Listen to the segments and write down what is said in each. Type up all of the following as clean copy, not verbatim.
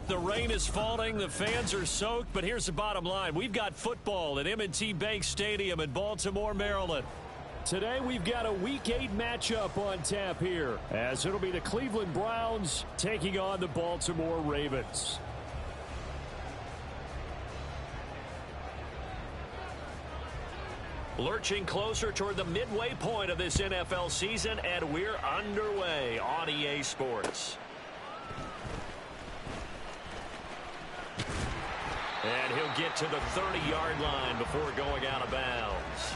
The rain is falling, the fans are soaked, but here's the bottom line. We've got football at M&T Bank Stadium in Baltimore, Maryland. Today we've got a Week 8 matchup on tap here, as it'll be the Cleveland Browns taking on the Baltimore Ravens. Lurching closer toward the midway point of this NFL season, and we're underway on EA Sports. And he'll get to the 30-yard line before going out of bounds.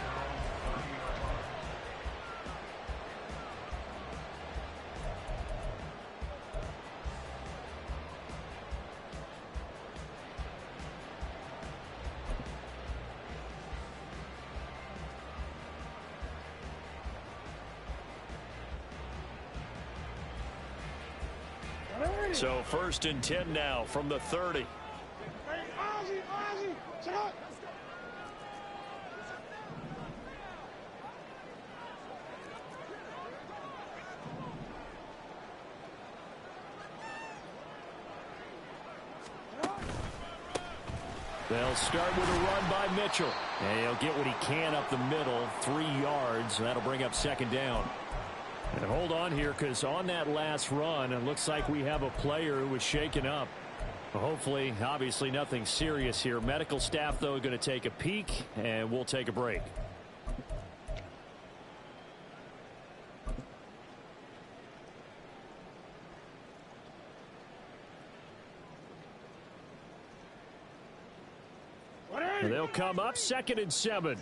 So 1st and 10 now from the 30. They'll start with a run by Mitchell. And he'll get what he can up the middle, 3 yards. That'll bring up 2nd down. And hold on here, because on that last run, it looks like we have a player who was shaken up. Hopefully, obviously nothing serious here. Medical staff, though, going to take a peek, and we'll take a break. They'll come up 2nd and 7.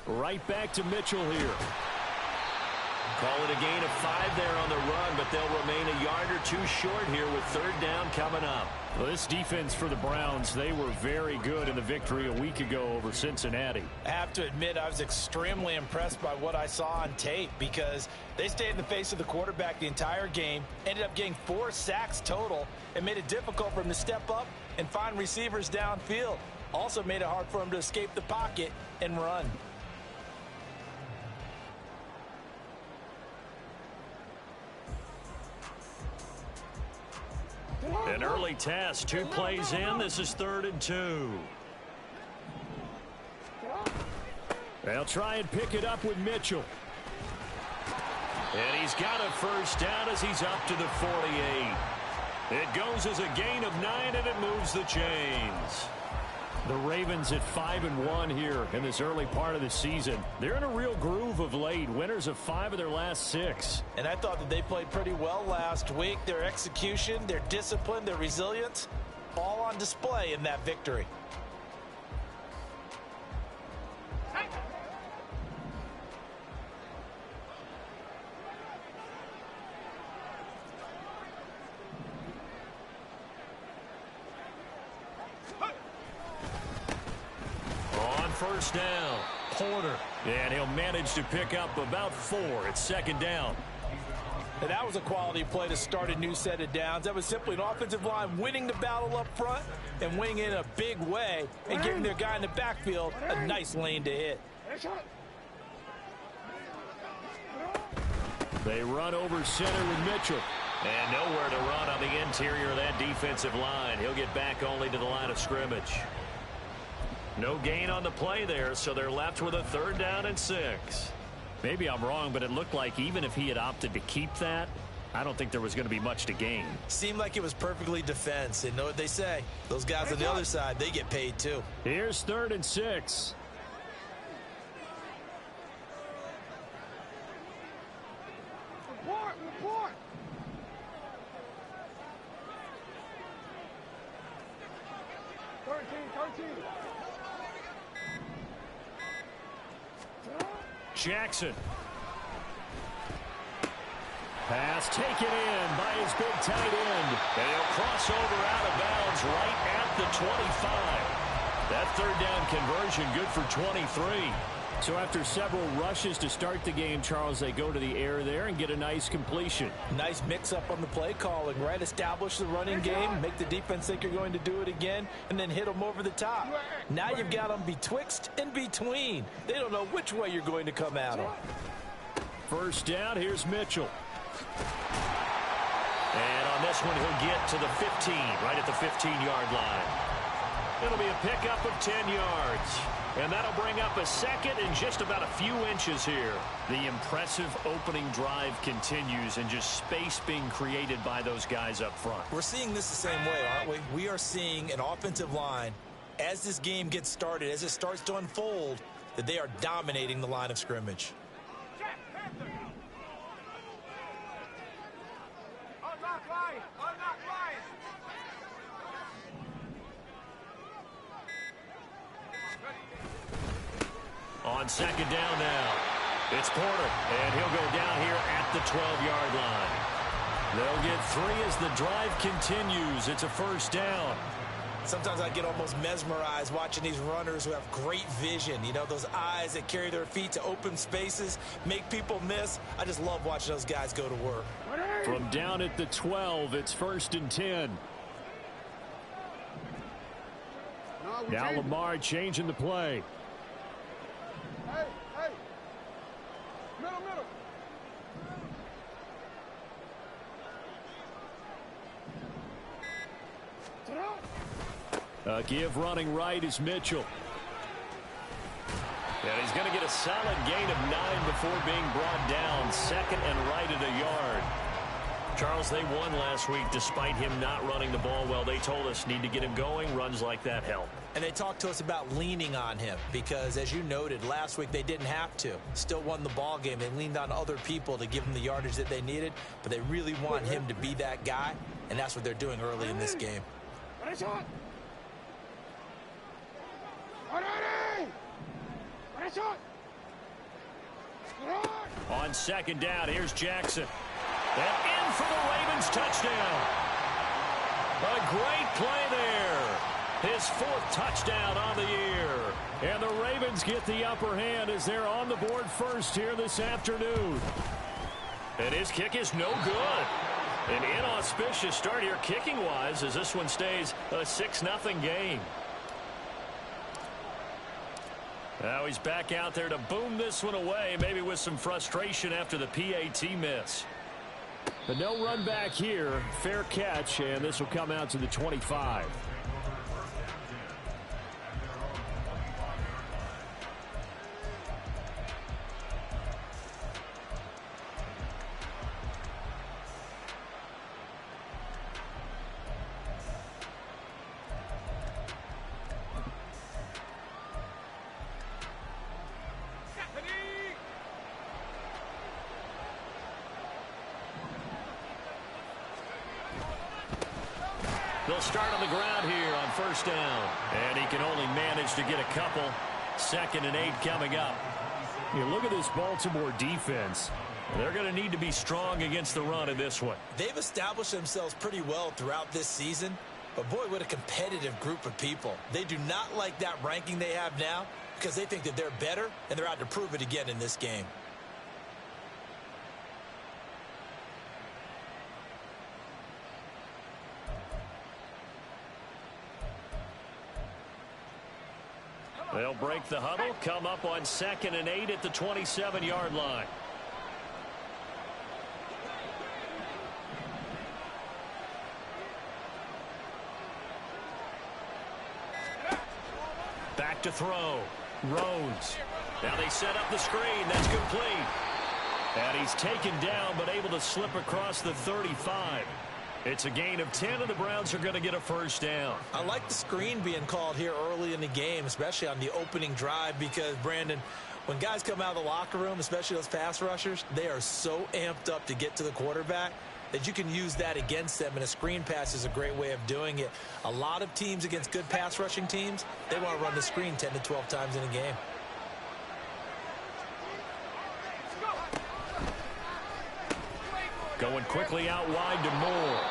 Right back to Mitchell here. Call it a gain of 5 there on the run, but they'll remain a yard or 2 short here with 3rd down coming up. Well, this defense for the Browns, they were very good in the victory a week ago over Cincinnati. I have to admit, I was extremely impressed by what I saw on tape, because they stayed in the face of the quarterback the entire game, ended up getting 4 sacks total, and made it difficult for him to step up and find receivers downfield. Also made it hard for him to escape the pocket and run. An early test, 2 plays in. This is 3rd and 2. They'll try and pick it up with Mitchell. And he's got a 1st down as he's up to the 48. It goes as a gain of 9, and it moves the chains. The Ravens at 5-1 here in this early part of the season. They're in a real groove of late. Winners of 5 of their last 6. And I thought that they played pretty well last week. Their execution, their discipline, their resilience, all on display in that victory. First down, Porter. And he'll manage to pick up about 4. It's second down. And that was a quality play to start a new set of downs. That was simply an offensive line winning the battle up front and winning in a big way and giving their guy in the backfield a nice lane to hit. They run over center with Mitchell. And nowhere to run on the interior of that defensive line. He'll get back only to the line of scrimmage. No gain on the play there, so they're left with a 3rd down and 6. Maybe I'm wrong, but it looked like even if he had opted to keep that, I don't think there was going to be much to gain. Seemed like it was perfectly defense. And know what they say? Those guys on the other side, they get paid too. Here's 3rd and 6. Report! Jackson. Pass taken in by his big tight end. And he'll cross over out of bounds right at the 25. That 3rd down conversion good for 23. So after several rushes to start the game, Charles, they go to the air there and get a nice completion. Nice mix-up on the play calling, right? Establish the running game, make the defense think you're going to do it again, and then hit them over the top. Now you've got them betwixt and between. They don't know which way you're going to come at them. First down, here's Mitchell. And on this one, he'll get to the 15, right at the 15-yard line. It'll be a pickup of 10 yards. And that'll bring up a 2nd and just about a few inches here. The impressive opening drive continues and just space being created by those guys up front. We're seeing this the same way, aren't we? We are seeing an offensive line, as this game gets started, as it starts to unfold, that they are dominating the line of scrimmage. On 2nd down now, it's Porter, and he'll go down here at the 12-yard line. They'll get 3 as the drive continues. It's a 1st down. Sometimes I get almost mesmerized watching these runners who have great vision. You know, those eyes that carry their feet to open spaces, make people miss. I just love watching those guys go to work. From down at the 12, it's 1st and 10. Now Lamar changing the play. Hey. Middle. Give running right is Mitchell. And he's going to get a solid gain of 9 before being brought down. 2nd and right at a yard. Charles, they won last week despite him not running the ball well. They told us need to get him going. Runs like that help. And they talked to us about leaning on him because, as you noted, last week they didn't have to. Still won the ball game. They leaned on other people to give them the yardage that they needed, but they really want him to be that guy, and that's what they're doing early in this game. On 2nd down, here's Jackson. And in for the Ravens touchdown. A great play there. His 4th touchdown on the year. And the Ravens get the upper hand as they're on the board first here this afternoon. And his kick is no good. An inauspicious start here kicking-wise as this one stays a 6-0 game. Now he's back out there to boom this one away, maybe with some frustration after the PAT miss. But no run back here. Fair catch, and this will come out to the 25. They'll start on the ground here on first down. And he can only manage to get a couple. 2nd and 8 coming up. You look at this Baltimore defense. They're going to need to be strong against the run in this one. They've established themselves pretty well throughout this season. But boy, what a competitive group of people. They do not like that ranking they have now because they think that they're better, and they're out to prove it again in this game. They'll break the huddle, come up on 2nd and 8 at the 27-yard line. Back to throw. Rhodes. Now they set up the screen. That's complete. And he's taken down but able to slip across the 35. It's a gain of 10, and the Browns are going to get a first down. I like the screen being called here early in the game, especially on the opening drive, because, Brandon, when guys come out of the locker room, especially those pass rushers, they are so amped up to get to the quarterback that you can use that against them, and a screen pass is a great way of doing it. A lot of teams against good pass rushing teams, they want to run the screen 10 to 12 times in a game. Going quickly out wide to Moore.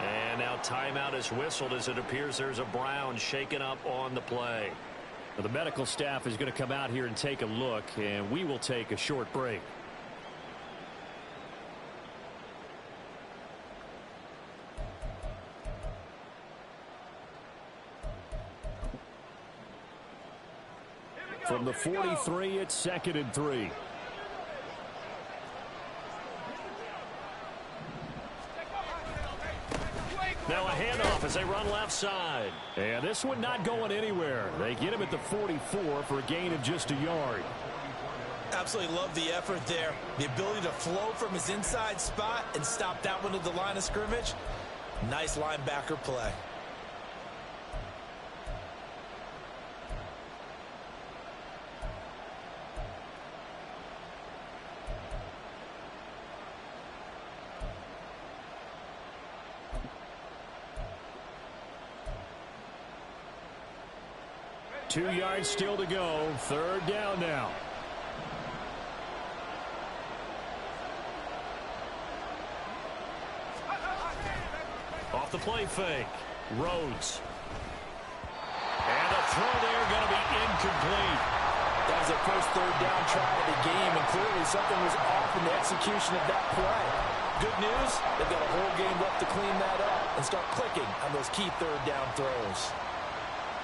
And now timeout is whistled as it appears there's a Brown shaken up on the play. Now the medical staff is going to come out here and take a look, and we will take a short break. From the 43, it's 2nd and 3. Now a handoff as they run left side. And this one not going anywhere. They get him at the 44 for a gain of just a yard. Absolutely love the effort there. The ability to flow from his inside spot and stop that one at the line of scrimmage. Nice linebacker play. Two yards still to go. 3rd down now. Off the play fake. Rhodes. And the throw there going to be incomplete. That was their first 3rd down try of the game, and clearly something was off in the execution of that play. Good news, they've got a whole game left to clean that up and start clicking on those key 3rd down throws.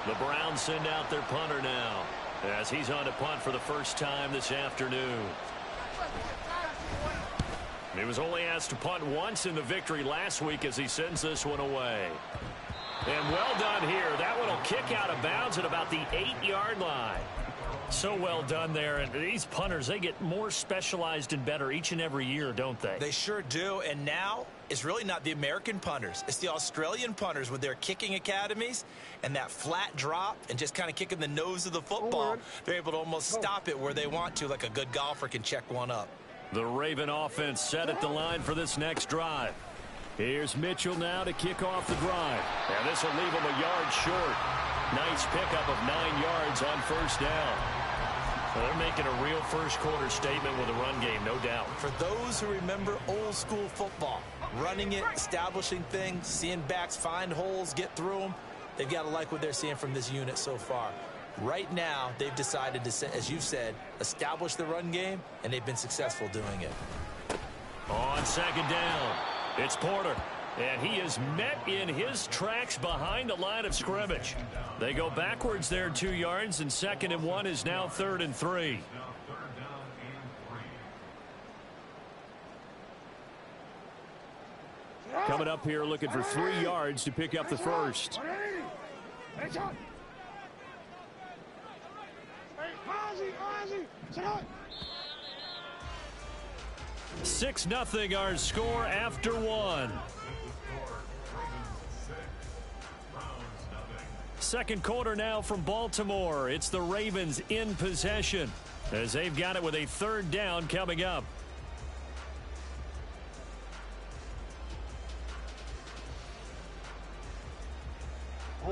The Browns send out their punter now as he's on to punt for the first time this afternoon. He was only asked to punt once in the victory last week as he sends this one away. And well done here. That one will kick out of bounds at about the 8-yard line. So well done there. And these punters, they get more specialized and better each and every year, don't they? They sure do. And now it's really not the American punters. It's the Australian punters with their kicking academies and that flat drop and just kind of kicking the nose of the football. They're able to almost stop it where they want to, like a good golfer can check one up. The Raven offense set at the line for this next drive. Here's Mitchell now to kick off the drive. And this will leave him a yard short. Nice pickup of 9 yards on first down. Well, they're making a real first-quarter statement with a run game, no doubt. For those who remember old-school football, running it, establishing things, seeing backs find holes, get through them, they've got to like what they're seeing from this unit so far. Right now, they've decided to, as you've said, establish the run game, and they've been successful doing it. On second down, it's Porter. And he is met in his tracks behind the line of scrimmage. They go backwards there 2 yards, and 2nd and 1 is now 3rd and 3. Coming up here looking for 3 yards to pick up the first. 6-0 our score after 1. Second quarter now from Baltimore. It's the Ravens in possession as they've got it with a 3rd down coming up.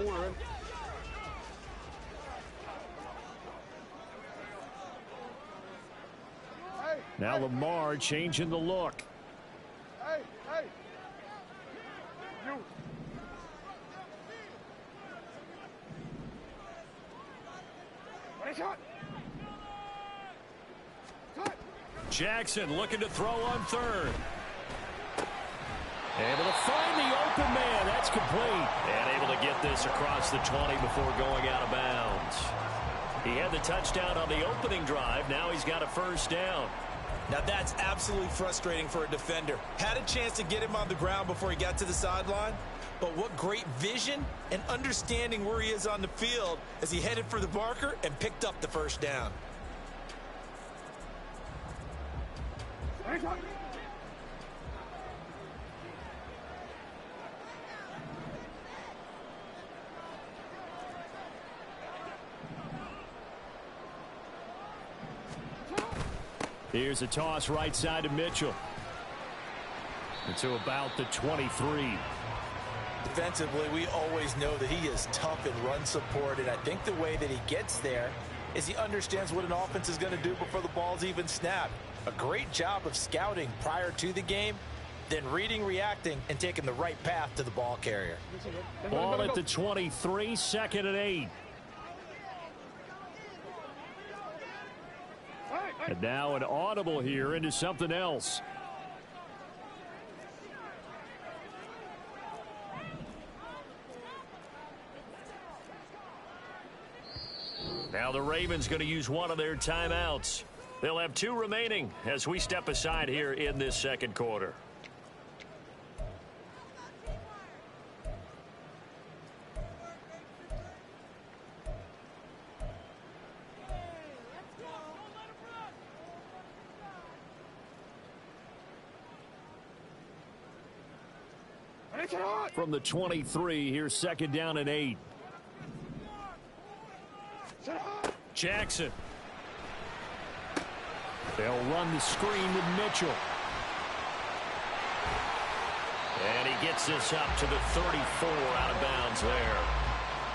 one. Now Lamar changing the look. Hey, hey. You. Shot. Jackson looking to throw on third. Able to find the open man. That's complete. And able to get this across the 20 before going out of bounds. He had the touchdown on the opening drive. Now he's got a first down. Now that's absolutely frustrating for a defender. Had a chance to get him on the ground before he got to the sideline. But what great vision and understanding where he is on the field as he headed for the marker and picked up the first down. Here's a toss right side to Mitchell. To about the 23. Defensively, we always know that he is tough in run support, and I think the way that he gets there is he understands what an offense is going to do before the ball's even snapped. A great job of scouting prior to the game, then reading, reacting, and taking the right path to the ball carrier. Ball at the 23, 2nd and 8. And now an audible here into something else. Now the Ravens going to use one of their timeouts. They'll have 2 remaining as we step aside here in this second quarter. From the 23, here's 2nd down and 8. Jackson. They'll run the screen with Mitchell. And he gets this up to the 34 out of bounds there.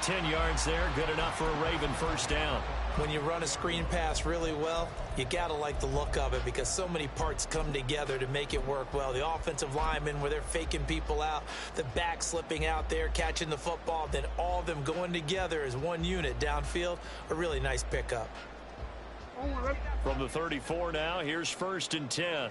10 yards there, good enough for a Raven first down. When you run a screen pass really well, you got to like the look of it because so many parts come together to make it work well. The offensive linemen where they're faking people out, the back slipping out there, catching the football, then all of them going together as one unit downfield. A really nice pickup. From the 34 now, here's 1st and 10.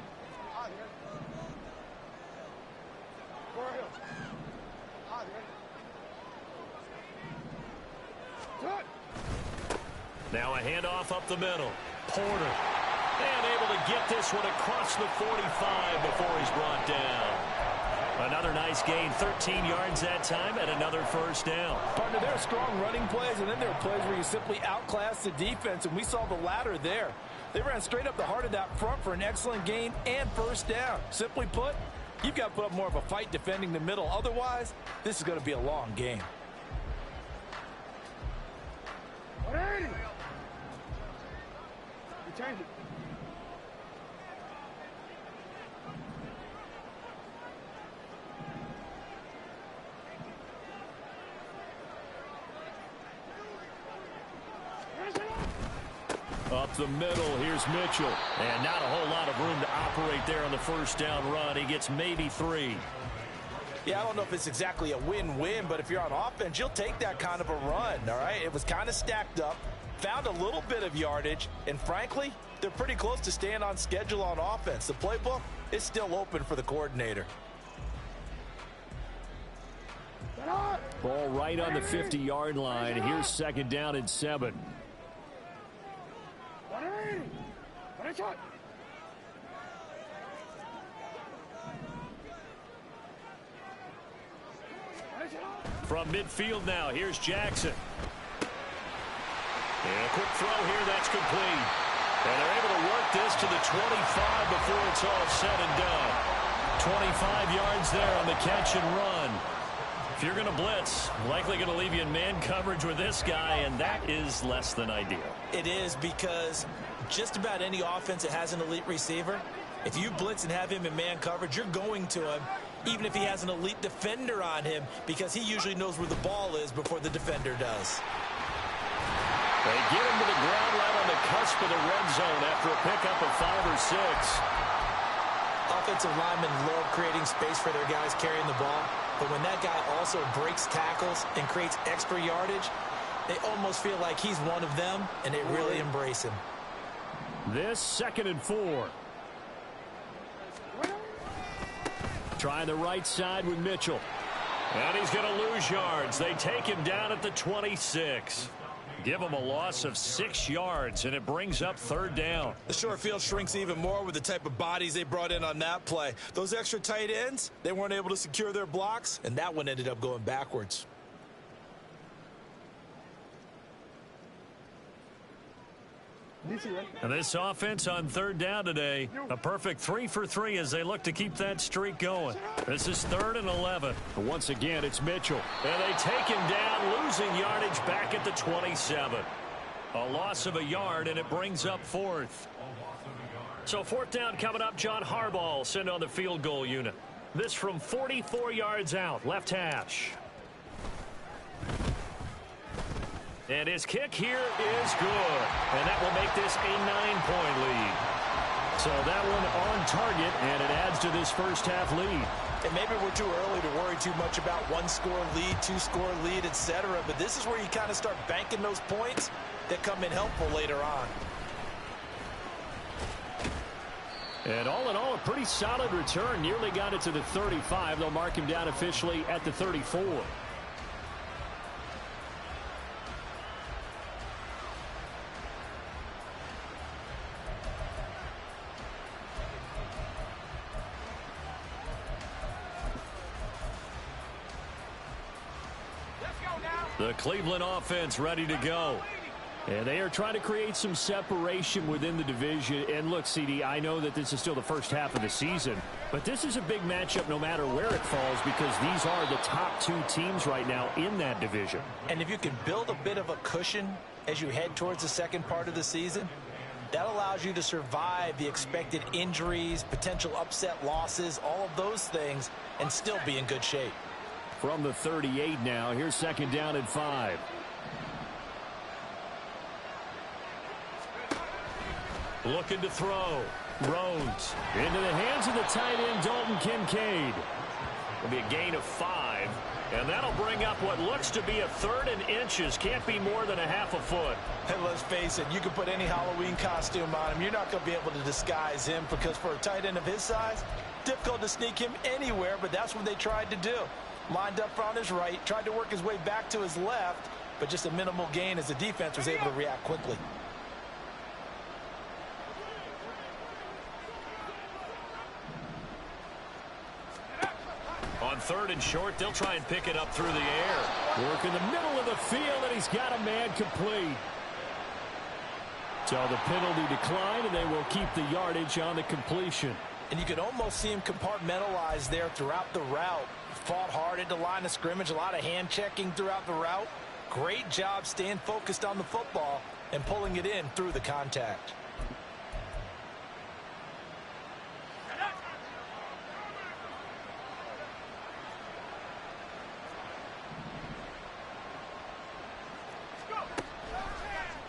Now a handoff up the middle. Porter. And able to get this one across the 45 before he's brought down. Another nice gain, 13 yards that time, and another first down. Partner, there are strong running plays, and then there are plays where you simply outclass the defense, and we saw the latter there. They ran straight up the heart of that front for an excellent gain and first down. Simply put, you've got to put up more of a fight defending the middle. Otherwise, this is going to be a long game. Change it. Up the middle, here's Mitchell. And not a whole lot of room to operate there on the first down run. He gets maybe 3. Yeah, I don't know if it's exactly a win-win, but if you're on offense, you'll take that kind of a run, all right? It was kind of stacked up. Found a little bit of yardage, and frankly, they're pretty close to staying on schedule on offense. The playbook is still open for the coordinator. Ball right on the 50-yard line. Here's 2nd down and 7. From midfield now, here's Jackson. And a quick throw here, that's complete. And they're able to work this to the 25 before it's all said and done. 25 yards there on the catch and run. If you're going to blitz, likely going to leave you in man coverage with this guy, and that is less than ideal. It is because just about any offense that has an elite receiver, If you blitz and have him in man coverage, you're going to him, even if he has an elite defender on him, because he usually knows where the ball is before the defender does. They get him to the ground right on the cusp of the red zone after a pickup of 5 or 6. Offensive linemen love creating space for their guys carrying the ball, but when that guy also breaks tackles and creates extra yardage, they almost feel like he's one of them, and they really embrace him. This 2nd and 4. Trying the right side with Mitchell. And he's going to lose yards. They take him down at the 26. Give him a loss of 6 yards, and it brings up 3rd down. The short field shrinks even more with the type of bodies they brought in on that play. Those extra tight ends, they weren't able to secure their blocks, and that one ended up going backwards. And this offense on 3rd down today, a perfect 3 for 3 as they look to keep that streak going. This is 3rd and 11. But once again, it's Mitchell. And they take him down, losing yardage back at the 27. A loss of a yard, and it brings up 4th. So 4th down coming up. John Harbaugh will send on the field goal unit. This from 44 yards out, left hash. And his kick here is good. And that will make this a 9-point lead. So that one on target, and it adds to this first half lead. And maybe we're too early to worry too much about 1-score lead, 2-score lead, etc. But this is where you kind of start banking those points that come in helpful later on. And all in all, a pretty solid return. Nearly got it to the 35. They'll mark him down officially at the 34. The Cleveland offense ready to go. And they are trying to create some separation within the division. And look, CD, I know that this is still the first half of the season, but this is a big matchup no matter where it falls, because these are the top 2 teams right now in that division. And if you can build a bit of a cushion as you head towards the second part of the season, that allows you to survive the expected injuries, potential upset losses, all of those things, and still be in good shape. From the 38 now, here's 2nd down and 5. Looking to throw. Rhodes into the hands of the tight end, Dalton Kincaid. It'll be a gain of 5, and that'll bring up what looks to be a 3rd and inches. Can't be more than a half a foot. And let's face it, you can put any Halloween costume on him. You're not going to be able to disguise him, because for a tight end of his size, difficult to sneak him anywhere, but that's what they tried to do. Lined up on his right, tried to work his way back to his left, but just a minimal gain as the defense was able to react quickly. On 3rd and short, they'll try and pick it up through the air. Work in the middle of the field, and he's got a man complete. So the penalty declined, and they will keep the yardage on the completion. And you can almost see him compartmentalize there throughout the route. Fought hard at the line of scrimmage, a lot of hand checking throughout the route. Great job staying focused on the football and pulling it in through the contact.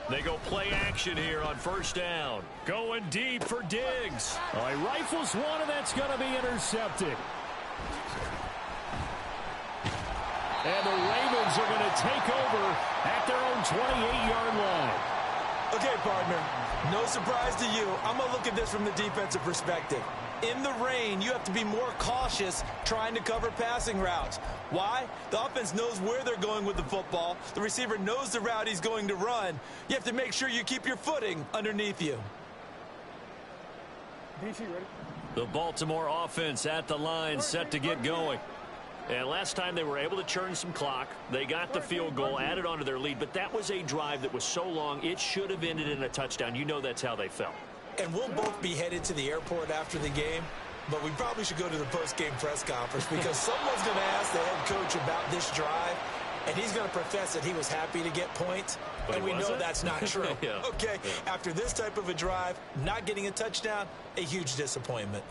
They go play action here on 1st down. Going deep for Diggs. Oh, he rifles one, and that's going to be intercepted. And the Ravens are going to take over at their own 28-yard line. Okay, partner, no surprise to you. I'm going to look at this from the defensive perspective. In the rain, you have to be more cautious trying to cover passing routes. Why? The offense knows where they're going with the football. The receiver knows the route he's going to run. You have to make sure you keep your footing underneath you. DC, ready? The Baltimore offense at the line, set to get going. And last time they were able to churn some clock. They got the field goal, added on to their lead, but that was a drive that was so long, it should have ended in a touchdown. You know that's how they felt. And we'll both be headed to the airport after the game, but we probably should go to the post-game press conference, because someone's going to ask the head coach about this drive and he's going to profess that he was happy to get points, but we know that's not true. Yeah. Okay, after this type of a drive, not getting a touchdown, a huge disappointment.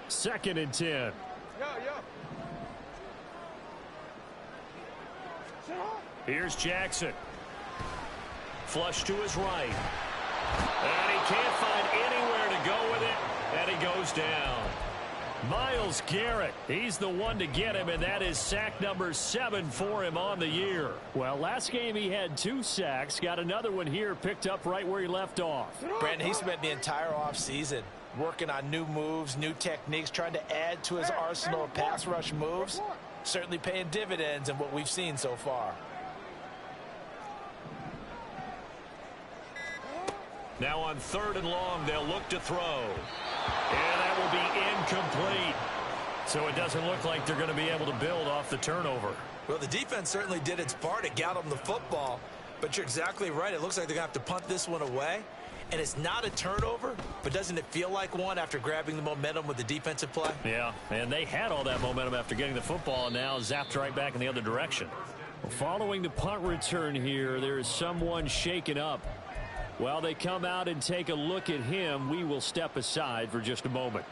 Second and 10. Yeah. Here's Jackson. Flush to his right. And he can't find anywhere to go with it. And he goes down. Myles Garrett, he's the one to get him, and that is sack number 7 for him on the year. Well, last game he had 2 sacks. Got another one here picked up right where he left off. Brandon, he spent the entire offseason working on new moves, new techniques, trying to add to his arsenal of pass rush moves. Certainly paying dividends in what we've seen so far. Now on 3rd and long, they'll look to throw. And that will be incomplete. So it doesn't look like they're going to be able to build off the turnover. Well, the defense certainly did its part to get them the football. But you're exactly right. It looks like they're going to have to punt this one away. And it's not a turnover, but doesn't it feel like one after grabbing the momentum with the defensive play? Yeah, and they had all that momentum after getting the football, and now zapped right back in the other direction. Well, following the punt return here, there is someone shaken up. While they come out and take a look at him, we will step aside for just a moment.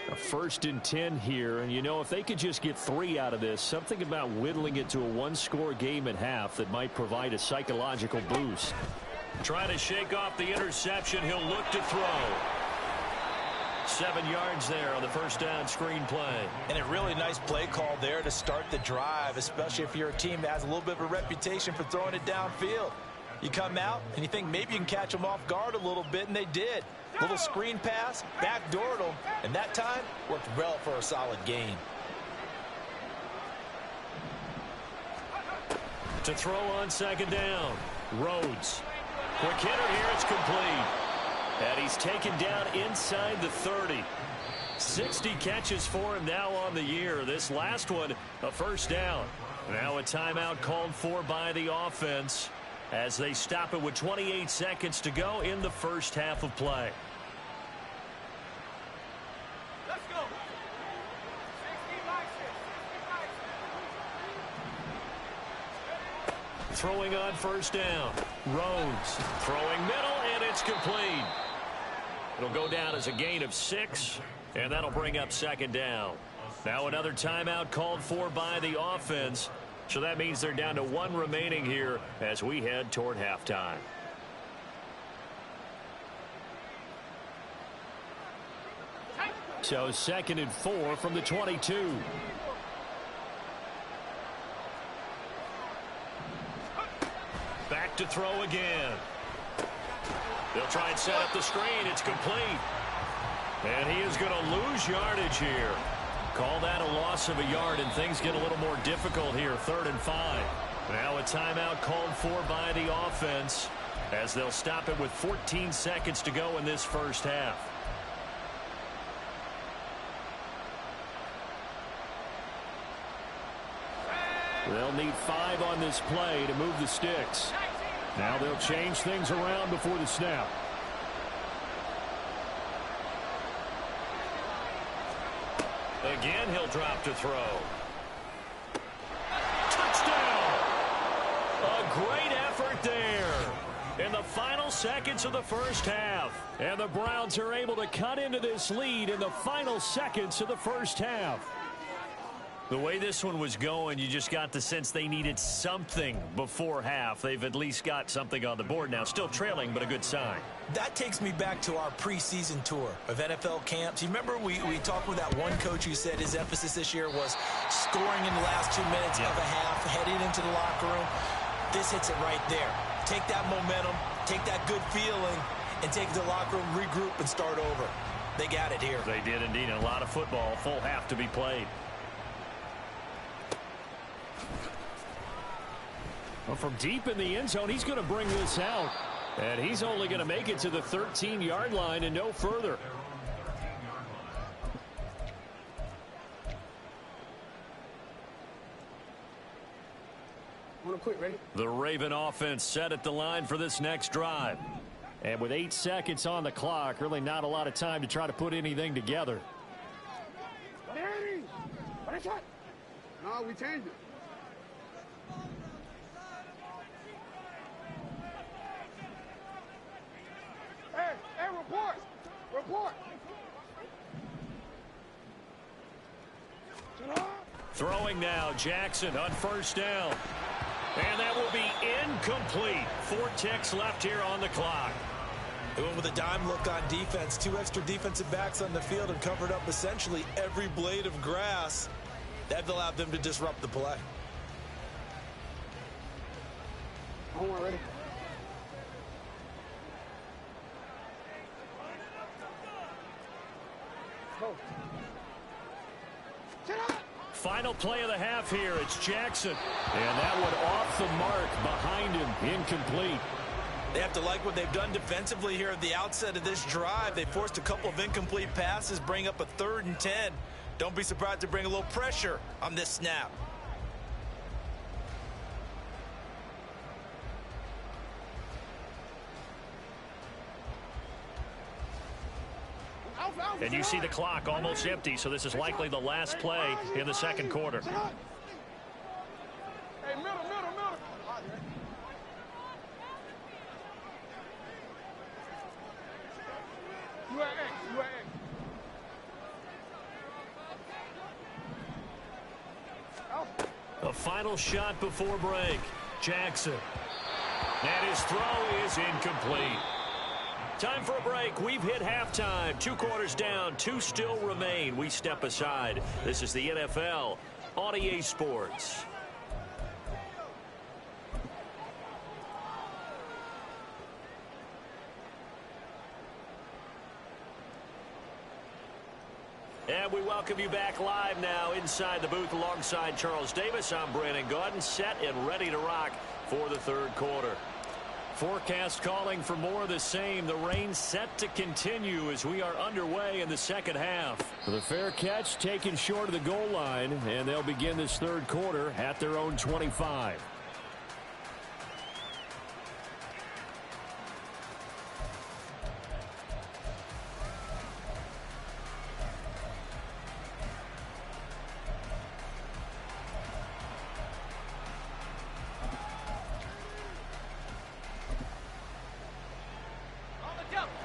A 1st and 10 here, and you know, if they could just get 3 out of this, something about whittling it to a 1-score game at half that might provide a psychological boost. Trying to shake off the interception. He'll look to throw. 7 yards there on the first down screen play. And a really nice play call there to start the drive, especially if you're a team that has a little bit of a reputation for throwing it downfield. You come out and you think maybe you can catch them off guard a little bit, and they did. Little screen pass, backdoored them, and that time worked well for a solid gain. To throw on 2nd down. Rhodes. Quick hitter here. It's complete. And he's taken down inside the 30. 60 catches for him now on the year. This last one, a 1st down. Now a timeout called for by the offense as they stop it with 28 seconds to go in the first half of play. Let's go. Throwing on 1st down. Rhodes throwing middle, and it's complete. It'll go down as a gain of 6, and that'll bring up 2nd down. Now another timeout called for by the offense. So that means they're down to 1 remaining here as we head toward halftime. So 2nd and 4 from the 22. Back to throw again. They'll try and set up the screen. It's complete. And he is going to lose yardage here. Call that a loss of a yard, and things get a little more difficult here. 3rd and 5. Now a timeout called for by the offense as they'll stop it with 14 seconds to go in this first half. They'll need 5 on this play to move the sticks. Now they'll change things around before the snap. Again, he'll drop to throw. Touchdown! A great effort there in the final seconds of the first half. And the Browns are able to cut into this lead in the final seconds of the first half. The way this one was going, you just got the sense they needed something before half. They've at least got something on the board now. Still trailing, but a good sign. That takes me back to our preseason tour of NFL camps. You remember we talked with that one coach who said his emphasis this year was scoring in the last 2 minutes of a half, heading into the locker room. This hits it right there. Take that momentum, take that good feeling, and take it to the locker room, regroup, and start over. They got it here. They did indeed. A lot of football, full half to be played. Well, from deep in the end zone, he's going to bring this out. And he's only going to make it to the 13-yard line and no further. Quick, ready? The Raven offense set at the line for this next drive. And with 8 seconds on the clock, really not a lot of time to try to put anything together. No, we changed it. Hey, report! Report! Throwing now, Jackson on first down. And that will be incomplete. 4 ticks left here on the clock. They went with a dime look on defense. 2 extra defensive backs on the field and covered up essentially every blade of grass. That allowed them to disrupt the play. Hold on, ready? Go. Final play of the half here. It's Jackson. And that one off the mark behind him. Incomplete. They have to like what they've done defensively here at the outset of this drive. They forced a couple of incomplete passes, bring up a 3rd and 10. Don't be surprised to bring a little pressure on this snap. And you see the clock almost empty, so this is likely the last play in the second quarter. Hey, middle. You at X. A final shot before break. Jackson. And his throw is incomplete. Time for a break. We've hit halftime. 2 quarters down. 2 still remain. We step aside. This is the NFL on EA Sports. And we welcome you back live now inside the booth alongside Charles Davis. I'm Brandon Gaudin, set and ready to rock for the 3rd quarter. Forecast calling for more of the same. The rain set to continue as we are underway in the second half. The fair catch taken short of the goal line, and they'll begin this 3rd quarter at their own 25.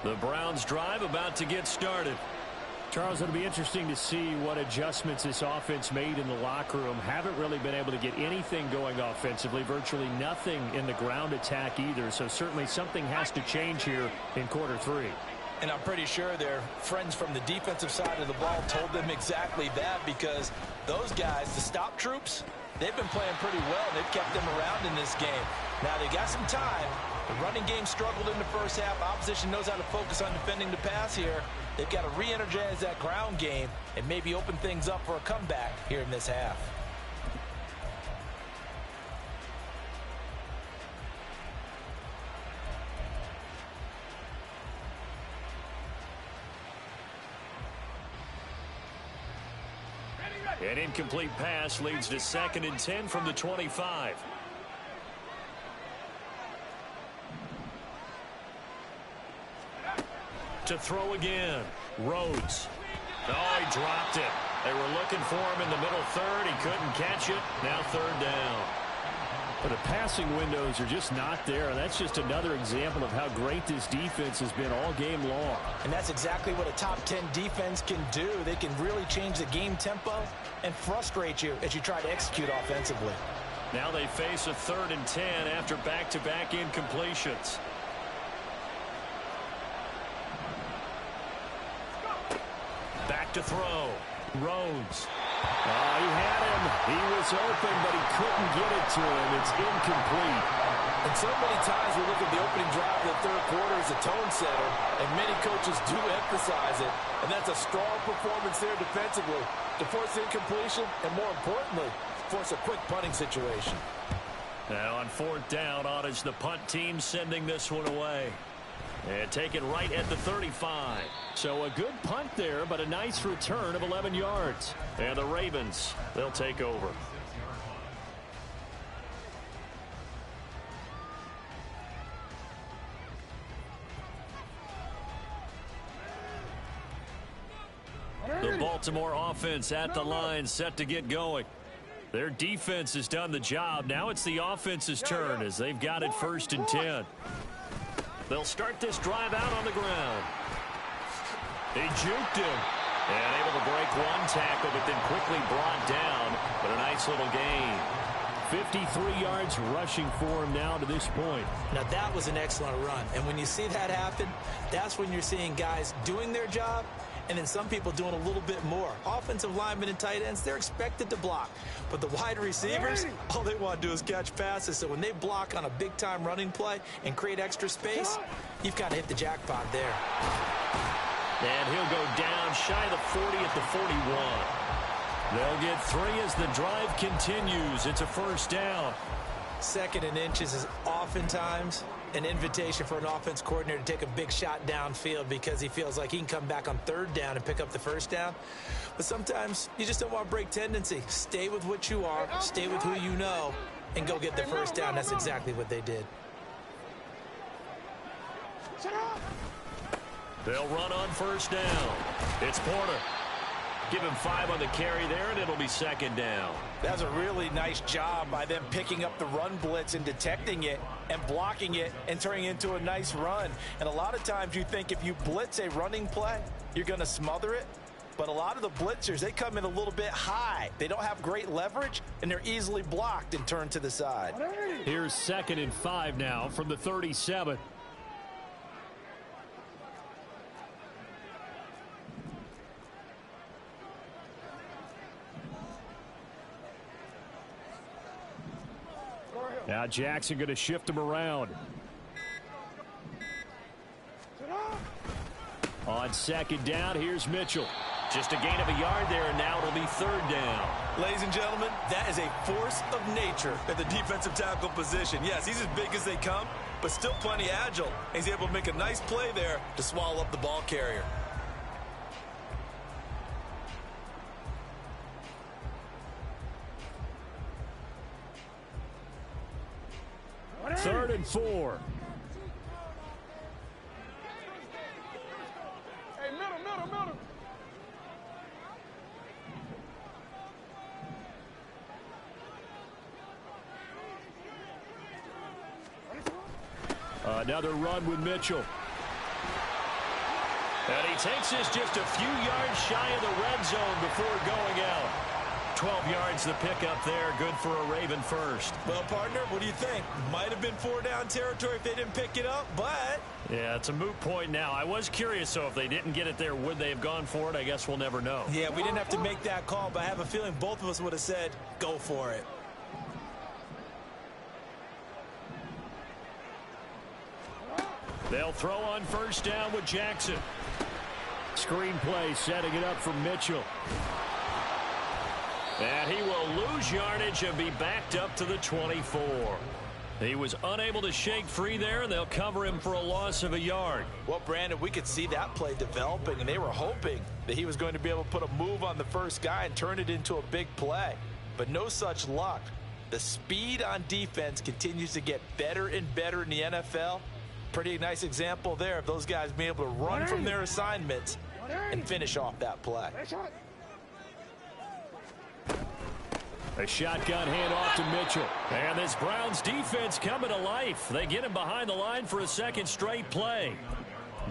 The Browns drive about to get started. Charles, it'll be interesting to see what adjustments this offense made in the locker room. Haven't really been able to get anything going offensively, virtually nothing in the ground attack either. So certainly something has to change here in quarter 3. And I'm pretty sure their friends from the defensive side of the ball told them exactly that, because those guys, the stop troops, they've been playing pretty well. They've kept them around in this game. Now they got some time. The running game struggled in the first half. Opposition knows how to focus on defending the pass here. They've got to re-energize that ground game and maybe open things up for a comeback here in this half. An incomplete pass leads to 2nd and 10 from the 25. To throw again. Rhodes. Oh, he dropped it. They were looking for him in the middle 3rd. He couldn't catch it. Now 3rd down. But the passing windows are just not there. That's just another example of how great this defense has been all game long. And that's exactly what a top 10 defense can do. They can really change the game tempo and frustrate you as you try to execute offensively. Now they face a 3rd and 10 after back-to-back incompletions. Back to throw. Rhodes. Oh, he had him. He was open, but he couldn't get it to him. It's incomplete. And so many times we look at the opening drive of the 3rd quarter as a tone setter, and many coaches do emphasize it. And that's a strong performance there defensively to force incompletion and, more importantly, force a quick punting situation. Now on 4th down, on is the punt team sending this one away. And taken right at the 35. So a good punt there, but a nice return of 11 yards. And the Ravens, they'll take over. The Baltimore offense at the line, set to get going. Their defense has done the job. Now it's the offense's turn as they've got it 1st and 10. They'll start this drive out on the ground. He juked him. And able to break one tackle, but then quickly brought down. But a nice little gain. 53 yards rushing for him now to this point. Now that was an excellent run. And when you see that happen, that's when you're seeing guys doing their job and then some people doing a little bit more. Offensive linemen and tight ends, they're expected to block. But the wide receivers, all they want to do is catch passes. So when they block on a big-time running play and create extra space, you've got to hit the jackpot there. And he'll go down shy of the 40 at the 41. They'll get 3 as the drive continues. It's a 1st down. 2nd and inches is oftentimes an invitation for an offense coordinator to take a big shot downfield because he feels like he can come back on 3rd down and pick up the 1st down. But sometimes you just don't want to break tendency. Stay with what you are, stay with who you know, and go get the 1st down. That's exactly what they did. They'll run on 1st down. It's Porter. Give him 5 on the carry there, and it'll be 2nd down. That's a really nice job by them picking up the run blitz and detecting it and blocking it and turning it into a nice run. And a lot of times you think if you blitz a running play, you're going to smother it. But a lot of the blitzers, they come in a little bit high. They don't have great leverage, and they're easily blocked and turned to the side. Here's 2nd and 5 now from the 37. Now Jackson going to shift him around. On 2nd down, here's Mitchell. Just a gain of a yard there, and now it'll be 3rd down. Ladies and gentlemen, that is a force of nature at the defensive tackle position. Yes, he's as big as they come, but still plenty agile. He's able to make a nice play there to swallow up the ball carrier. Third and 4. Hey, middle. Another run with Mitchell. And he takes this just a few yards shy of the red zone before going out. 12 yards the pickup there. Good for a Raven 1st. Well, partner, what do you think? Might have been 4-down territory if they didn't pick it up, but... Yeah, it's a moot point now. I was curious, so if they didn't get it there, would they have gone for it? I guess we'll never know. Yeah, we didn't have to make that call, but I have a feeling both of us would have said, go for it. They'll throw on 1st down with Jackson. Screen play setting it up for Mitchell. And he will lose yardage and be backed up to the 24. He was unable to shake free there, and they'll cover him for a loss of a yard. Well, Brandon, we could see that play developing, and they were hoping that he was going to be able to put a move on the first guy and turn it into a big play. But no such luck. The speed on defense continues to get better and better in the NFL. Pretty nice example there of those guys being able to run from their assignments and finish off that play. A shotgun handoff to Mitchell. And this Browns defense coming to life. They get him behind the line for a 2nd straight play.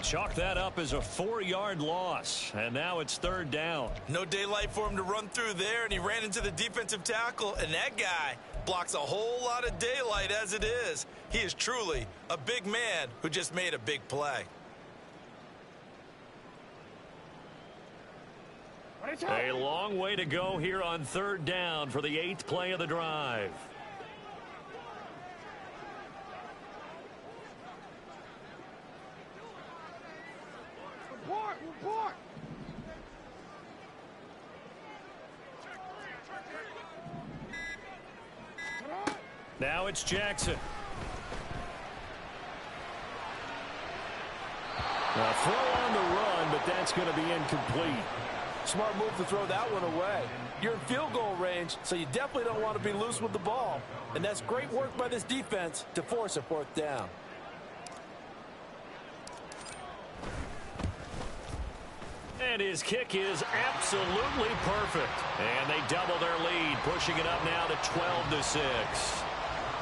Chalk that up as a 4-yard loss. And now it's 3rd down. No daylight for him to run through there, and he ran into the defensive tackle, and that guy blocks a whole lot of daylight as it is. He is truly a big man who just made a big play. A long way to go here on 3rd down for the 8th play of the drive. Report! Now it's Jackson. A throw on the run, but that's going to be incomplete. Smart move to throw that one away. You're in field goal range, so you definitely don't want to be loose with the ball. And that's great work by this defense to force a fourth down. And his kick is absolutely perfect. And they double their lead, pushing it up now to 12-6.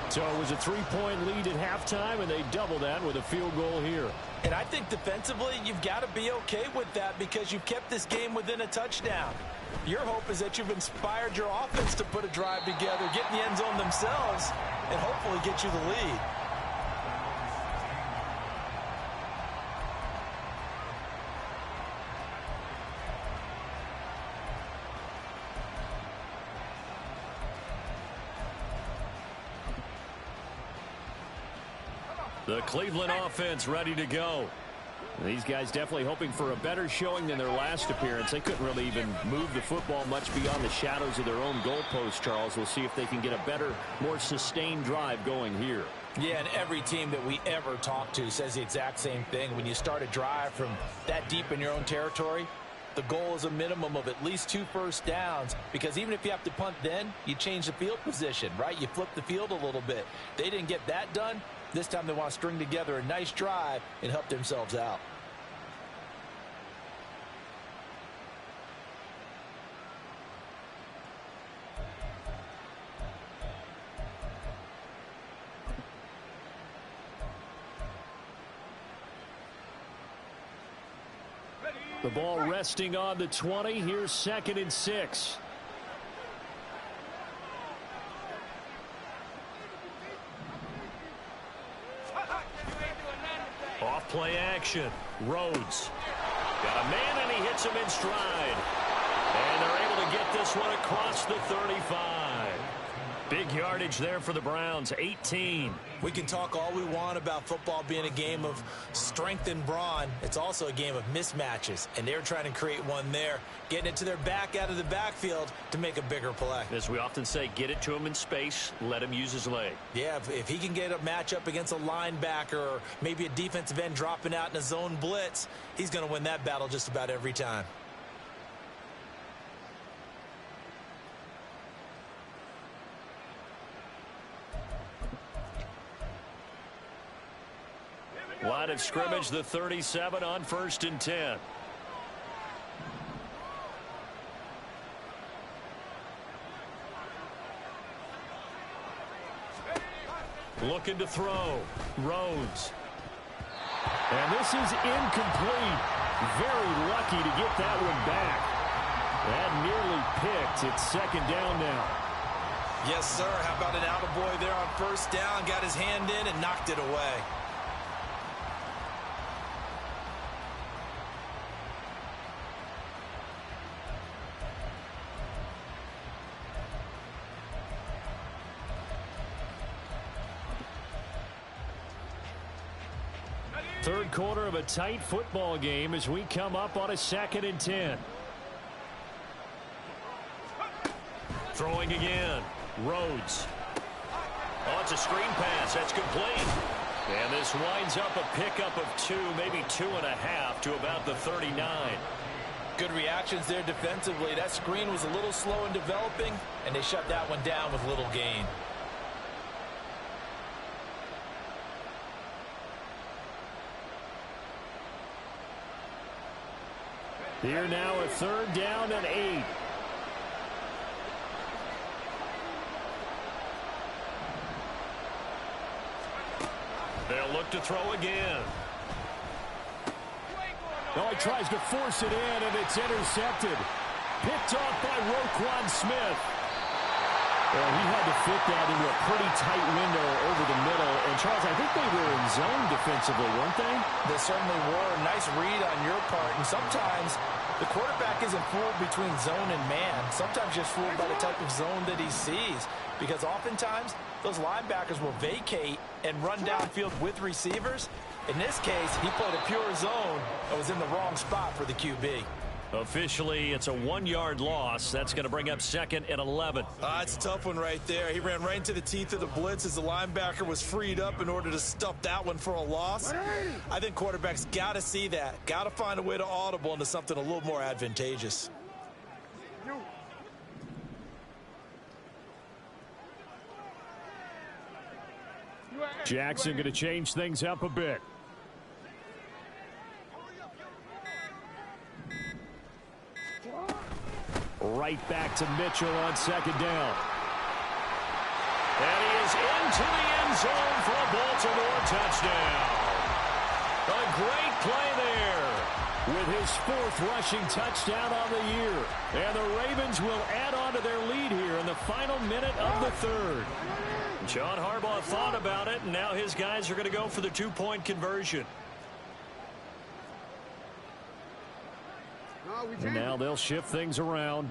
So it was a 3-point lead at halftime, and they double that with a field goal here. And I think defensively, you've got to be okay with that because you've kept this game within a touchdown. Your hope is that you've inspired your offense to put a drive together, get in the end zone themselves, and hopefully get you the lead. The Cleveland offense ready to go. These guys definitely hoping for a better showing than their last appearance. They couldn't really even move the football much beyond the shadows of their own goalpost, Charles. We'll see if they can get a better, more sustained drive going here. Yeah, and every team that we ever talk to says the exact same thing. When you start a drive from that deep in your own territory, the goal is a minimum of at least 2 first downs, because even if you have to punt then, you change the field position, right? You flip the field a little bit. They didn't get that done. This time they want to string together a nice drive and help themselves out. The ball resting on the 20. Here's 2nd and 6. Off play action. Rhodes. Got a man and he hits him in stride. And they're able to get this one across the 35. Big yardage there for the Browns, 18. We can talk all we want about football being a game of strength and brawn. It's also a game of mismatches, and they're trying to create one there, getting it to their back out of the backfield to make a bigger play. As we often say, get it to him in space, let him use his leg. Yeah, if he can get a matchup against a linebacker or maybe a defensive end dropping out in a zone blitz, he's going to win that battle just about every time. Line of scrimmage, the 37 on 1st and 10. Looking to throw. Rhodes. And this is incomplete. Very lucky to get that one back. That nearly picked. It's 2nd down now. Yes, sir. How about an attaboy there on 1st down? Got his hand in and knocked it away. Third quarter of a tight football game as we come up on a 2nd and 10. Throwing again. Rhodes. Oh, it's a screen pass. That's complete. And this winds up a pickup of 2, maybe 2.5 to about the 39. Good reactions there defensively. That screen was a little slow in developing, and they shut that one down with little gain. Here now a 3rd down and 8. They'll look to throw again. Oh, he tries to force it in, and it's intercepted. Picked off by Roquan Smith. Well, he had to fit that into a pretty tight window over the middle. And, Charles, I think they were in zone defensively, weren't they? They certainly were. Nice read on your part. And sometimes the quarterback isn't fooled between zone and man. Sometimes just fooled by the type of zone that he sees. Because oftentimes those linebackers will vacate and run downfield with receivers. In this case, he played a pure zone and was in the wrong spot for the QB. Officially, it's a 1-yard loss. That's going to bring up 2nd and 11. It's a tough one right there. He ran right into the teeth of the blitz as the linebacker was freed up in order to stuff that one for a loss. I think quarterbacks got to see that. Got to find a way to audible into something a little more advantageous. Jackson going to change things up a bit. Right back to Mitchell on 2nd down. And he is into the end zone for a Baltimore touchdown. A great play there with his 4th rushing touchdown on the year. And the Ravens will add on to their lead here in the final minute of the 3rd. John Harbaugh thought about it, and now his guys are going to go for the 2-point conversion. And now they'll shift things around.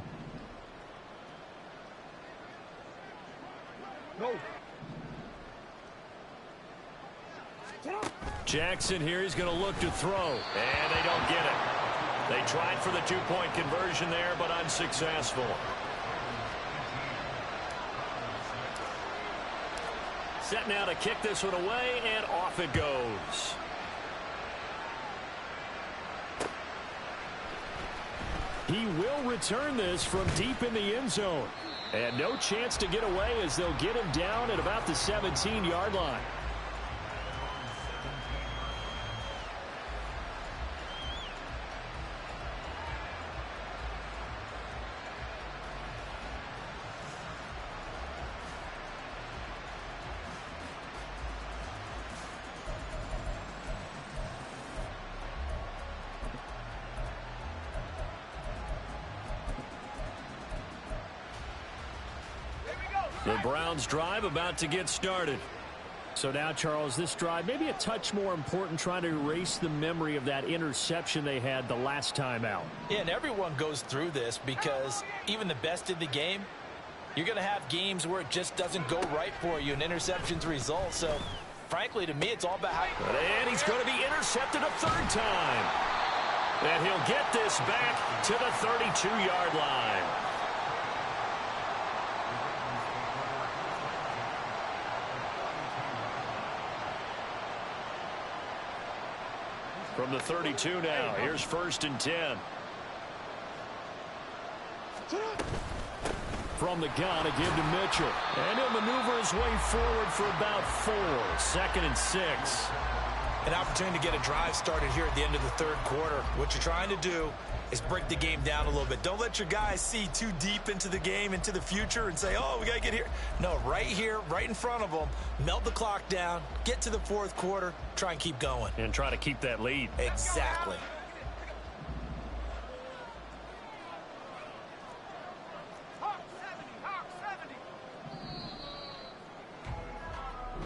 Jackson here, he's going to look to throw, and they don't get it. They tried for the 2-point conversion there, but unsuccessful. Set now to kick this one away, and off it goes. He will return this from deep in the end zone. And no chance to get away as they'll get him down at about the 17-yard line. The Browns drive about to get started. So now, Charles, this drive maybe a touch more important, trying to erase the memory of that interception they had the last time out. Yeah, and everyone goes through this because even the best in the game, you're going to have games where it just doesn't go right for you, and interceptions result. So, frankly, to me, it's all about how... And he's going to be intercepted a 3rd time. And he'll get this back to the 32-yard line. From the 32 now, here's 1st and 10. From the gun, to give to Mitchell. And he'll maneuver his way forward for about 4. 2nd and 6. An opportunity to get a drive started here at the end of the 3rd quarter. What you're trying to do is break the game down a little bit. Don't let your guys see too deep into the game, into the future, and say, oh, we got to get here. No, right here, right in front of them, melt the clock down, get to the 4th quarter, try and keep going. And try to keep that lead. Exactly.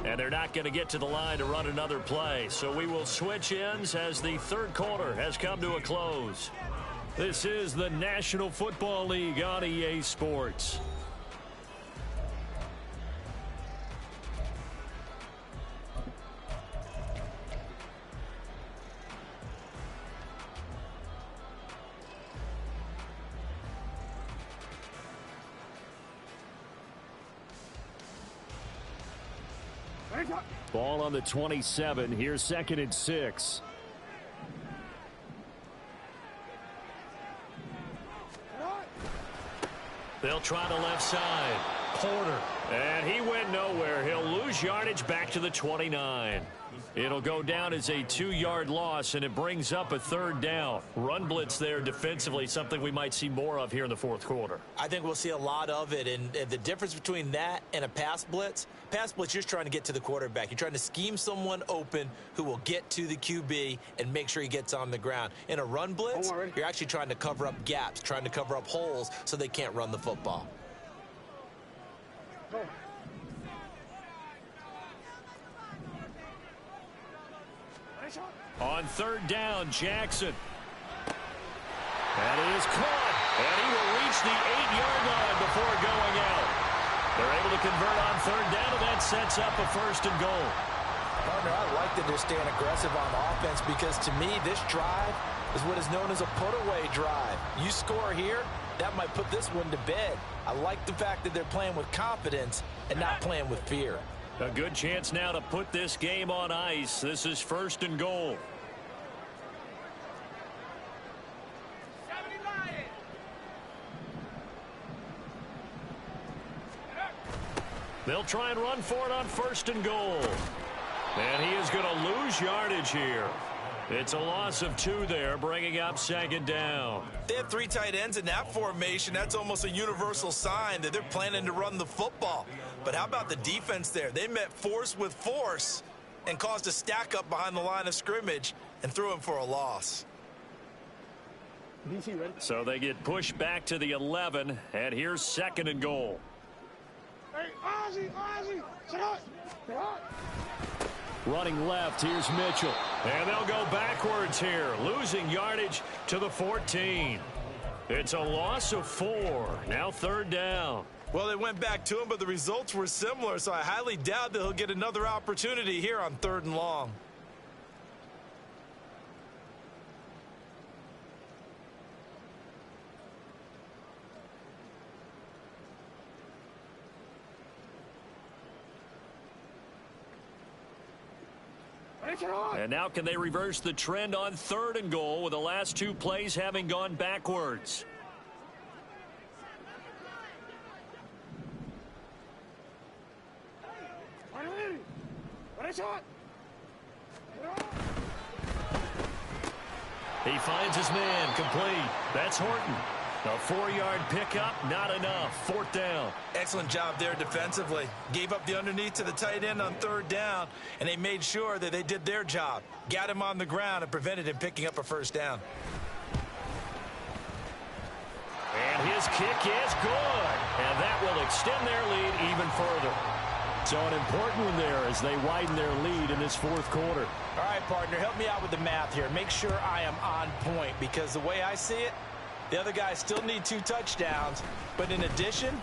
And they're not going to get to the line to run another play. So we will switch ends as the 3rd quarter has come to a close. This is the National Football League on EA Sports. Ball on the 27. Here's 2nd and 6. They'll try the left side. Corner. And he went nowhere. He'll lose yardage back to the 29. It'll go down as a 2-yard loss, and it brings up a 3rd down. Run blitz there defensively, something we might see more of here in the 4th quarter. I think we'll see a lot of it, and the difference between that and a pass blitz, you're just trying to get to the quarterback. You're trying to scheme someone open who will get to the QB and make sure he gets on the ground. In a run blitz, you're actually trying to cover up gaps, trying to cover up holes so they can't run the football. Go. On 3rd down, Jackson. That is caught, and he will reach the 8-yard line before going out. They're able to convert on 3rd down, and that sets up a 1st and goal. Partner, I like that they're staying aggressive on offense because to me, this drive is what is known as a put-away drive. You score here, that might put this one to bed. I like the fact that they're playing with confidence and not playing with fear. A good chance now to put this game on ice. This is 1st and goal. They'll try and run for it on 1st and goal. And he is going to lose yardage here. It's a loss of 2 there, bringing up 2nd down. They have 3 tight ends in that formation. That's almost a universal sign that they're planning to run the football. But how about the defense there? They met force with force and caused a stack up behind the line of scrimmage and threw him for a loss. So they get pushed back to the 11, and here's 2nd and goal. Hey, Ozzy, sit up. Running left, here's Mitchell. And they'll go backwards here, losing yardage to the 14. It's a loss of 4. Now 3rd down. Well, they went back to him, but the results were similar, so I highly doubt that he'll get another opportunity here on 3rd and long. And now can they reverse the trend on 3rd and goal with the last 2 plays having gone backwards? He finds his man, complete. That's Horton. A 4-yard pickup, not enough. 4th down. Excellent job there defensively. Gave up the underneath to the tight end on 3rd down, and they made sure that they did their job. Got him on the ground and prevented him picking up a 1st down. And his kick is good. And that will extend their lead even further. So an important one there as they widen their lead in this 4th quarter. All right, partner, help me out with the math here. Make sure I am on point because the way I see it, the other guys still need 2 touchdowns, but in addition,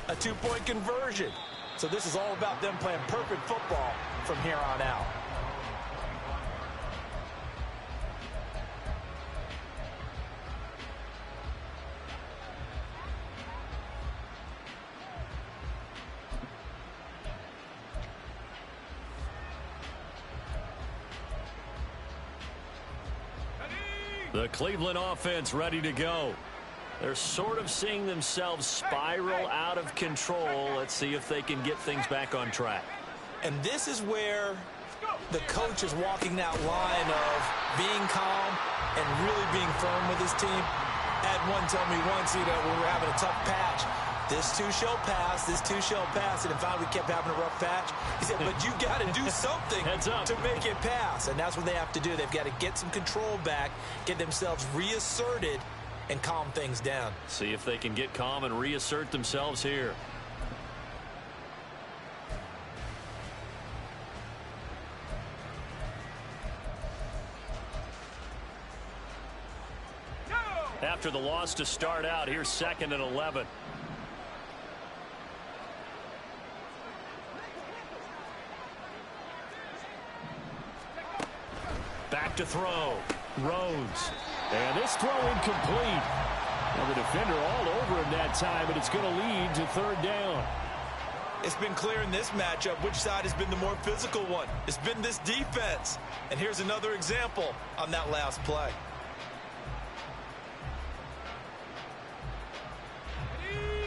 a 2-point conversion. So this is all about them playing perfect football from here on out. The Cleveland offense ready to go. They're sort of seeing themselves spiral out of control. Let's see if they can get things back on track. And this is where the coach is walking that line of being calm and really being firm with his team. Had one tell me once, when we were having a tough patch, this too shall pass, this too shall pass, and in fact we kept having a rough patch. He said, but you got to do something to make it pass, and that's what they have to do. They've got to get some control back, get themselves reasserted, and calm things down. See if they can get calm and reassert themselves here. After the loss to start out, here's 2nd and 11. Back to throw. Rhodes. And this throw incomplete. Now the defender all over him that time, but it's going to lead to 3rd down. It's been clear in this matchup which side has been the more physical one. It's been this defense. And here's another example on that last play.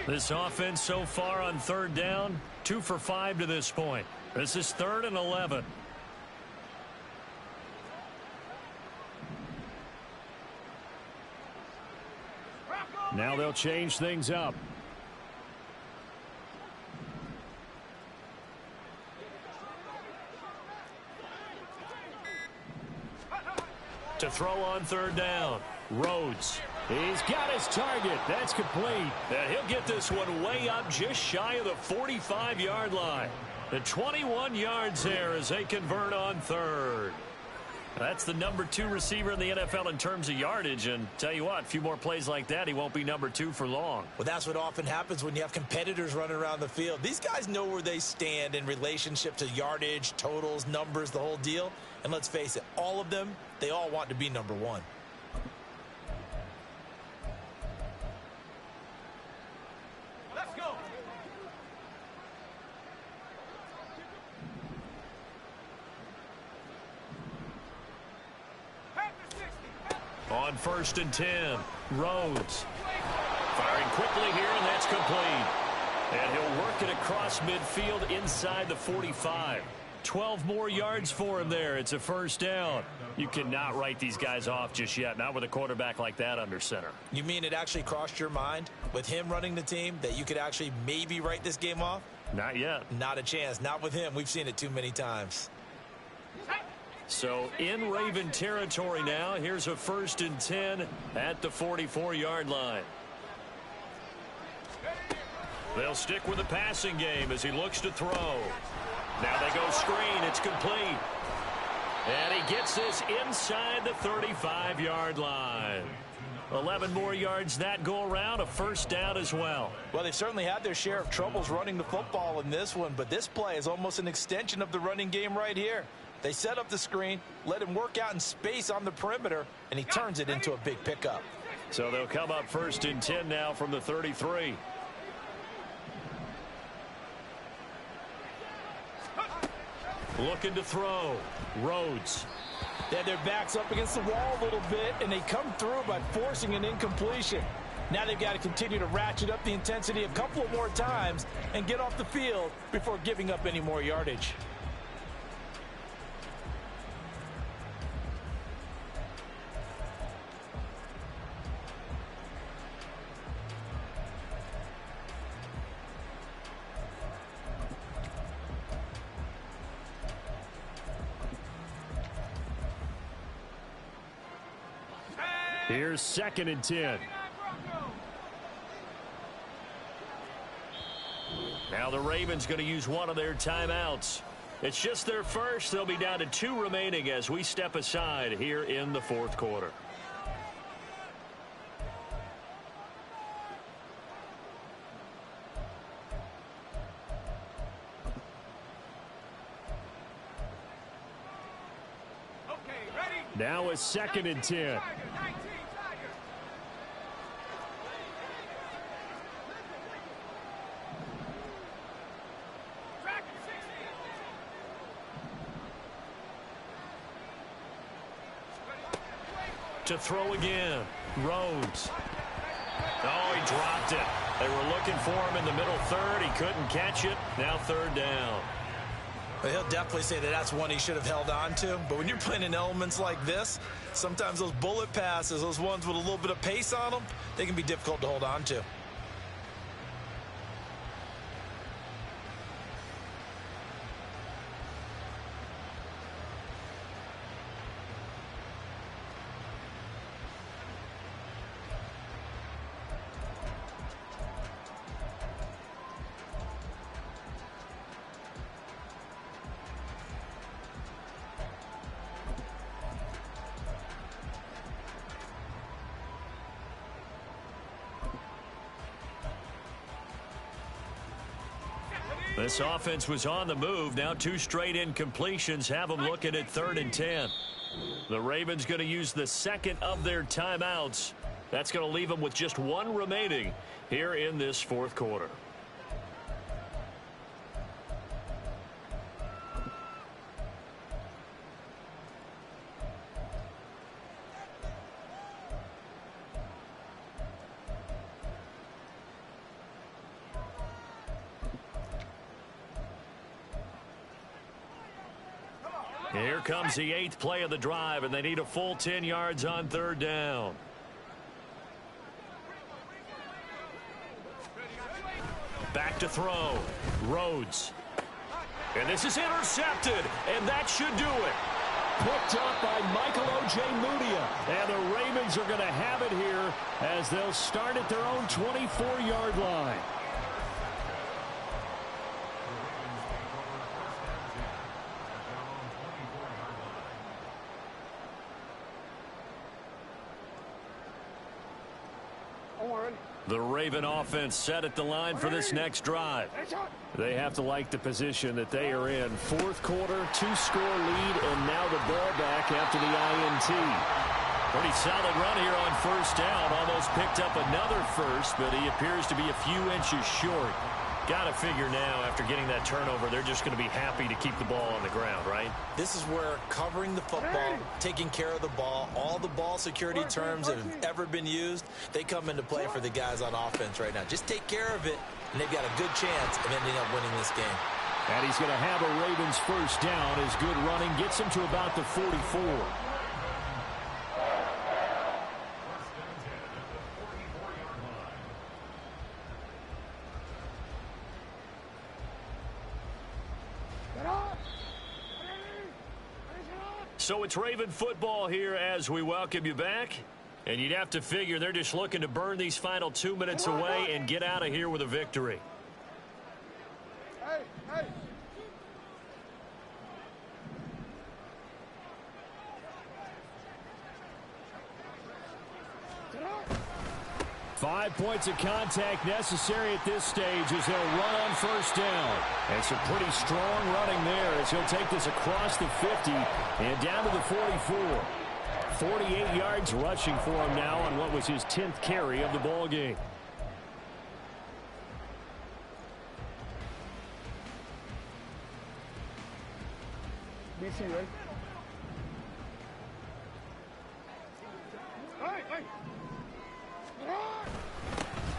This offense so far on 3rd down, 2 for 5 to this point. This is 3rd and 11. Now they'll change things up. To throw on 3rd down. Rhodes. He's got his target. That's complete. And he'll get this one way up just shy of the 45-yard line. The 21 yards there as they convert on 3rd. That's the number 2 receiver in the NFL in terms of yardage. And tell you what, a few more plays like that, he won't be number 2 for long. Well, that's what often happens when you have competitors running around the field. These guys know where they stand in relationship to yardage, totals, numbers, the whole deal. And let's face it, all of them, they all want to be number 1. Let's go. On 1st and 10, Rhodes. Firing quickly here, and that's complete. And he'll work it across midfield inside the 45. 12 more yards for him there. It's a first down. You cannot write these guys off just yet, not with a quarterback like that under center. You mean it actually crossed your mind with him running the team that you could actually maybe write this game off? Not yet. Not a chance. Not with him. We've seen it too many times. So in Raven territory now. Here's a 1st and 10 at the 44-yard line. They'll stick with the passing game as he looks to throw. Now they go screen. It's complete. And he gets this inside the 35-yard line. 11 more yards that go around, a first down as well. Well, they've certainly had their share of troubles running the football in this one, but this play is almost an extension of the running game right here. They set up the screen, let him work out in space on the perimeter, and he turns it into a big pickup. So they'll come up 1st and 10 now from the 33. Looking to throw. Rhodes. They had their backs up against the wall a little bit, and they come through by forcing an incompletion. Now they've got to continue to ratchet up the intensity a couple of more times and get off the field before giving up any more yardage. Here's 2nd and 10. Now the Ravens going to use one of their timeouts. It's just their first. They'll be down to 2 remaining as we step aside here in the 4th quarter. Now a 2nd and 10. To throw again. Rhodes. Oh, he dropped it. They were looking for him in the middle 3rd. He couldn't catch it. Now 3rd down. Well, he'll definitely say that that's one he should have held on to. But when you're playing in elements like this, sometimes those bullet passes, those ones with a little bit of pace on them, they can be difficult to hold on to. This offense was on the move. Now 2 straight incompletions have them looking at 3rd and 10. The Ravens going to use the 2nd of their timeouts. That's going to leave them with just 1 remaining here in this 4th quarter. Here comes the 8th play of the drive, and they need a full 10 yards on 3rd down. Back to throw. Rhodes. And this is intercepted, and that should do it. Picked up by Michael Ojemudia. And the Ravens are going to have it here as they'll start at their own 24-yard line. The Raven offense set at the line for this next drive. They have to like the position that they are in. Fourth quarter, 2-score lead, and now the ball back after the INT. Pretty solid run here on first down. Almost picked up another first, but he appears to be a few inches short. Got to figure now, after getting that turnover, they're just going to be happy to keep the ball on the ground, right? This is where covering the football, taking care of the ball, all the ball security terms that have ever been used, they come into play for the guys on offense right now. Just take care of it, and they've got a good chance of ending up winning this game. And he's going to have a Ravens first down. His good running gets him to about the 44. So it's Raven football here as we welcome you back. And you'd have to figure they're just looking to burn these final 2 minutes away and get out of here with a victory. Hey, hey. 5 points of contact necessary at this stage as they'll run on first down. And some pretty strong running there as he'll take this across the 50 and down to the 44. 48 yards rushing for him now on what was his 10th carry of the ball game. BC, right?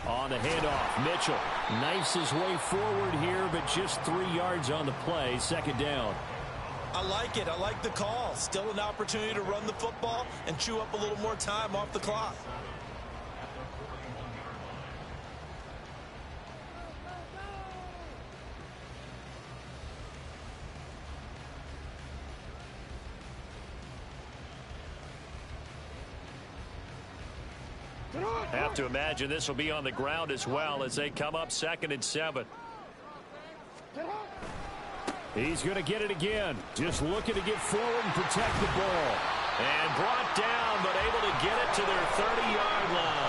On the handoff, Mitchell knifes his way forward here, but just 3 yards on the play. Second down. I like it. I like the call. Still an opportunity to run the football and chew up a little more time off the clock. Have to imagine this will be on the ground as well as they come up 2nd and 7. He's going to get it again. Just looking to get forward and protect the ball. And brought down, but able to get it to their 30-yard line.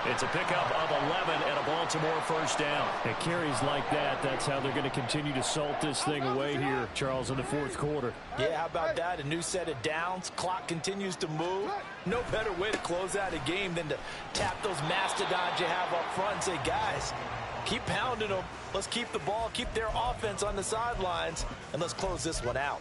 It's a pickup of 11 and a Baltimore first down. And carries like that, that's how they're going to continue to salt this thing away here, Charles, in the fourth quarter. Yeah, how about that? A new set of downs. Clock continues to move. No better way to close out a game than to tap those mastodons you have up front and say, guys, keep pounding them. Let's keep the ball, keep their offense on the sidelines, and let's close this one out.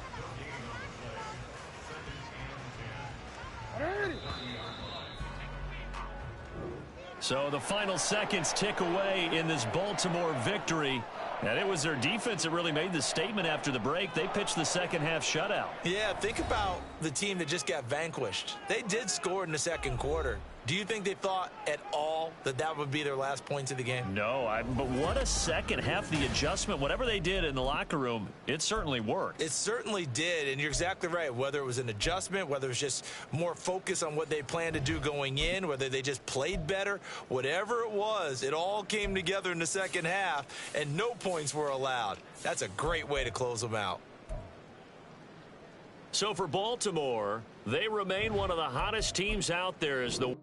So the final seconds tick away in this Baltimore victory. And it was their defense that really made the statement after the break. They pitched the second half shutout. Yeah, think about the team that just got vanquished. They did score in the second quarter. Do you think they thought at all that that would be their last points of the game? No, but what a second half. The adjustment, whatever they did in the locker room, it certainly worked. It certainly did, and you're exactly right. Whether it was an adjustment, whether it was just more focus on what they planned to do going in, whether they just played better, whatever it was, it all came together in the second half, and no points were allowed. That's a great way to close them out. So for Baltimore, they remain one of the hottest teams out there as the